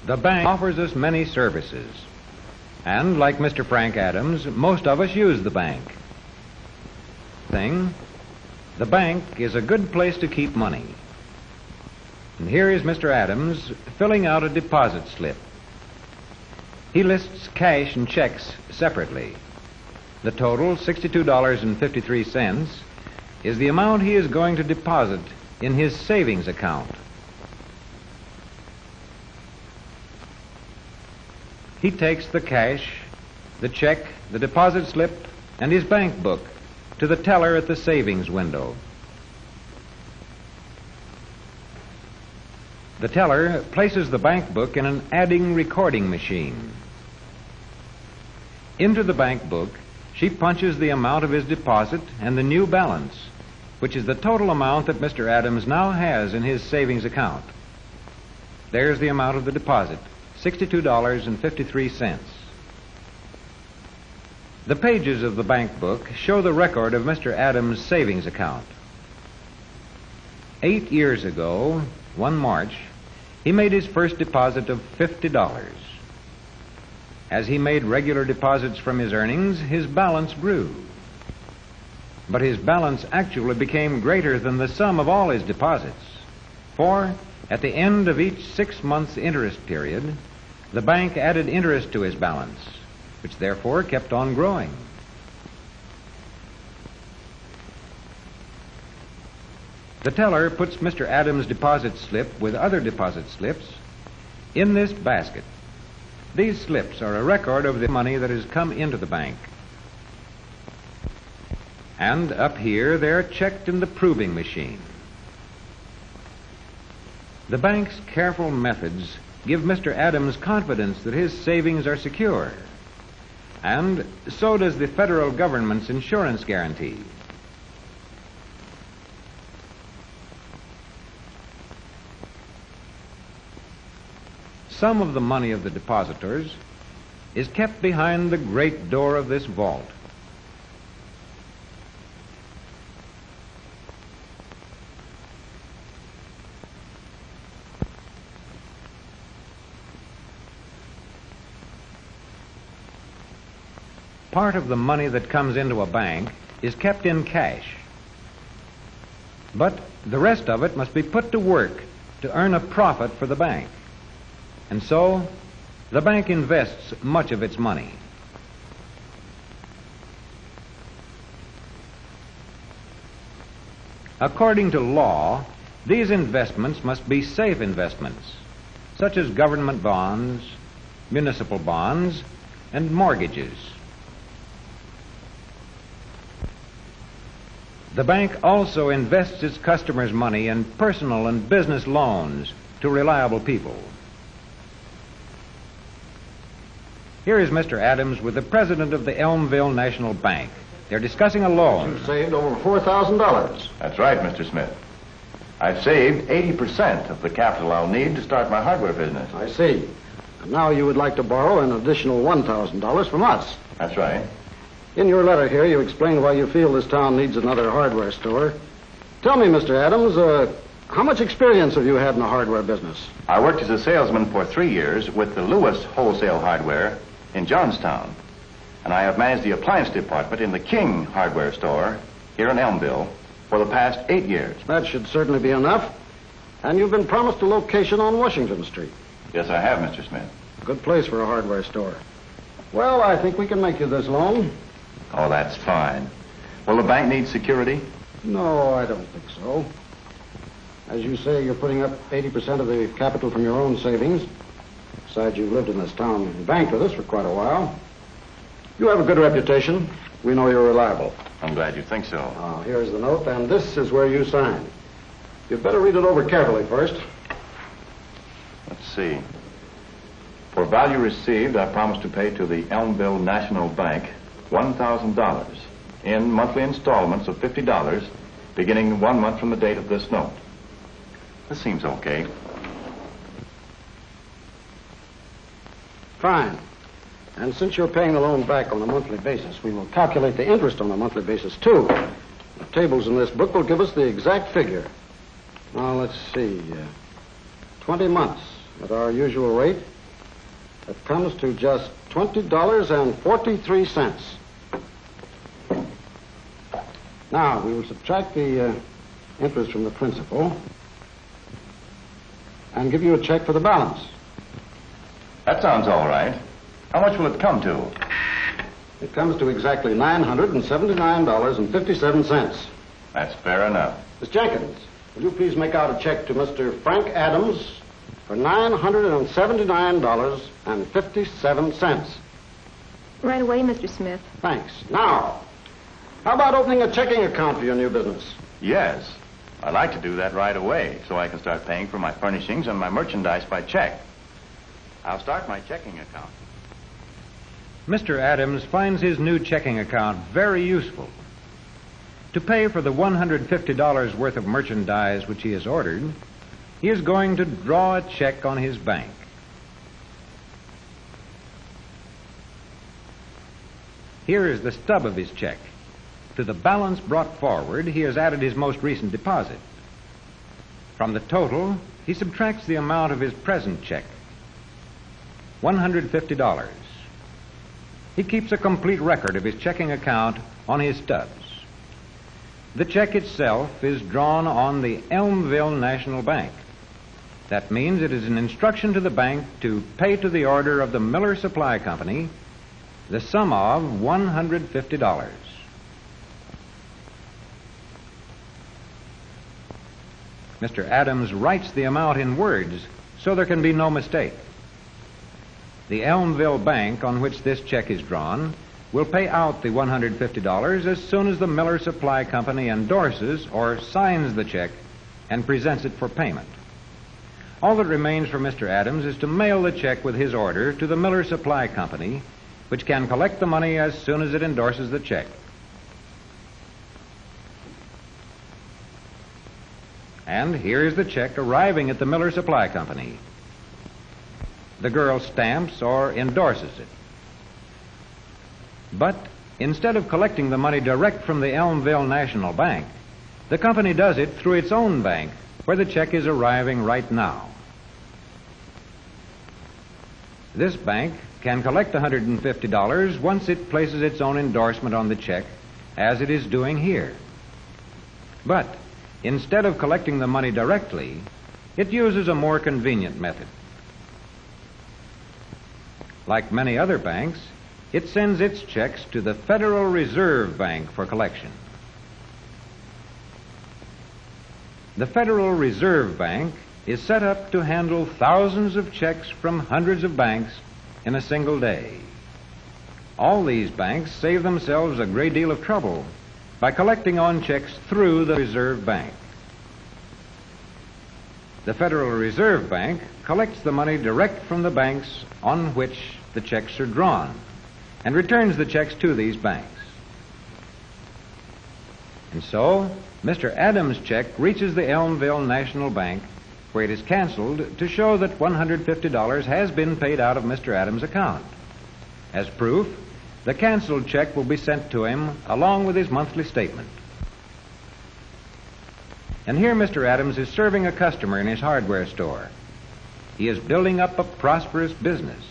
The bank offers us many services. And like Mr. Frank Adams, most of us use the bank. The bank is a good place to keep money. And here is Mr. Adams filling out a deposit slip. He lists cash and checks separately. The total, $62.53, is the amount he is going to deposit in his savings account. He takes the cash, the check, the deposit slip, and his bank book to the teller at the savings window. The teller places the bank book in an adding recording machine. Into the bank book, she punches the amount of his deposit and the new balance, which is the total amount that Mr. Adams now has in his savings account. There's the amount of the deposit, $62.53. The pages of the bank book show the record of Mr. Adams' savings account. 8 years ago, one March, he made his first deposit of $50. As he made regular deposits from his earnings, his balance grew. But his balance actually became greater than the sum of all his deposits. For at the end of each 6 months interest period, the bank added interest to his balance, which therefore kept on growing. The teller puts Mr. Adams' deposit slip with other deposit slips in this basket. These slips are a record of the money that has come into the bank. And up here, they're checked in the proving machine. The bank's careful methods give Mr. Adams confidence that his savings are secure. And so does the federal government's insurance guarantee. Some of the money of the depositors is kept behind the great door of this vault. Part of the money that comes into a bank is kept in cash. But the rest of it must be put to work to earn a profit for the bank. And so, the bank invests much of its money. According to law, these investments must be safe investments, such as government bonds, municipal bonds, and mortgages. The bank also invests its customers' money in personal and business loans to reliable people. Here is Mr. Adams with the president of the Elmville National Bank. They're discussing a loan. You've saved over $4,000. That's right, Mr. Smith. I've saved 80% of the capital I'll need to start my hardware business. I see. And now you would like to borrow an additional $1,000 from us. That's right. In your letter here, you explain why you feel this town needs another hardware store. Tell me, Mr. Adams, how much experience have you had in the hardware business? I worked as a salesman for 3 years with the Lewis Wholesale Hardware in Johnstown. And I have managed the appliance department in the King Hardware Store here in Elmville for the past 8 years. That should certainly be enough. And you've been promised a location on Washington Street. Yes, I have, Mr. Smith. Good place for a hardware store. Well, I think we can make you this loan. Oh, that's fine. Will the bank need security? No, I don't think so. As you say, you're putting up 80% of the capital from your own savings. Besides, you've lived in this town and banked with us for quite a while. You have a good reputation. We know you're reliable. I'm glad you think so. Here's the note, and this is where you sign. You'd better read it over carefully first. Let's see. For value received, I promise to pay to the Elmville National Bank $1,000 in monthly installments of $50, beginning 1 month from the date of this note. This seems okay. Fine. And since you're paying the loan back on a monthly basis, we will calculate the interest on a monthly basis, too. The tables in this book will give us the exact figure. Now, let's see. 20 months at our usual rate It comes to just $20.43. Now, we will subtract the interest from the principal and give you a check for the balance. That sounds all right. How much will it come to? It comes to exactly $979.57. That's fair enough. Miss Jenkins, will you please make out a check to Mr. Frank Adams for $979.57? Right away, Mr. Smith. Thanks. Now, how about opening a checking account for your new business? Yes. I'd like to do that right away so I can start paying for my furnishings and my merchandise by check. I'll start my checking account. Mr. Adams finds his new checking account very useful. To pay for the $150 worth of merchandise which he has ordered, he is going to draw a check on his bank. Here is the stub of his check. To the balance brought forward, he has added his most recent deposit. From the total, he subtracts the amount of his present check, $150. He keeps a complete record of his checking account on his stubs. The check itself is drawn on the Elmville National Bank. That means it is an instruction to the bank to pay to the order of the Miller Supply Company the sum of $150. Mr. Adams writes the amount in words so there can be no mistake. The Elmville Bank on which this check is drawn will pay out the $150 as soon as the Miller Supply Company endorses or signs the check and presents it for payment. All that remains for Mr. Adams is to mail the check with his order to the Miller Supply Company, which can collect the money as soon as it endorses the check. And here is the check arriving at the Miller Supply Company. The girl stamps or endorses it. But instead of collecting the money direct from the Elmville National Bank, the company does it through its own bank, where the check is arriving right now. This bank can collect $150 once it places its own endorsement on the check, as it is doing here. But instead of collecting the money directly, it uses a more convenient method. Like many other banks, it sends its checks to the Federal Reserve Bank for collection. The Federal Reserve Bank is set up to handle thousands of checks from hundreds of banks in a single day. All these banks save themselves a great deal of trouble by collecting on checks through the Reserve Bank. The Federal Reserve Bank collects the money direct from the banks on which the checks are drawn and returns the checks to these banks. And so, Mr. Adams' check reaches the Elmville National Bank, where it is canceled to show that $150 has been paid out of Mr. Adams' account. As proof, the canceled check will be sent to him along with his monthly statement. And here Mr. Adams is serving a customer in his hardware store. He is building up a prosperous business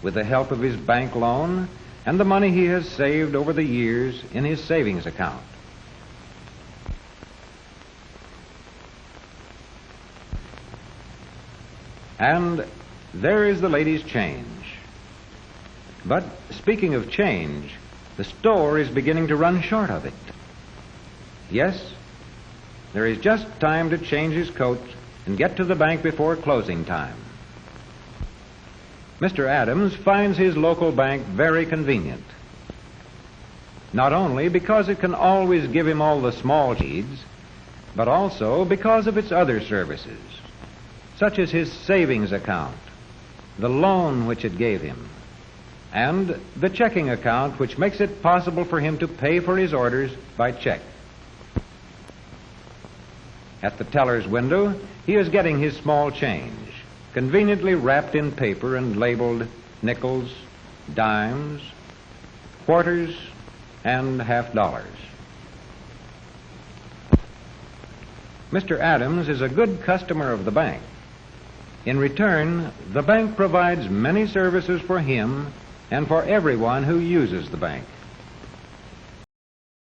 with the help of his bank loan and the money he has saved over the years in his savings account. And there is the lady's change. But speaking of change, the store is beginning to run short of it. Yes, there is just time to change his coat and get to the bank before closing time. Mr. Adams finds his local bank very convenient. Not only because it can always give him all the small needs, but also because of its other services, such as his savings account, the loan which it gave him, and the checking account which makes it possible for him to pay for his orders by check. At the teller's window, he is getting his small change, conveniently wrapped in paper and labeled nickels, dimes, quarters, and $50. Mr. Adams is a good customer of the bank. In return, the bank provides many services for him and for everyone who uses the bank.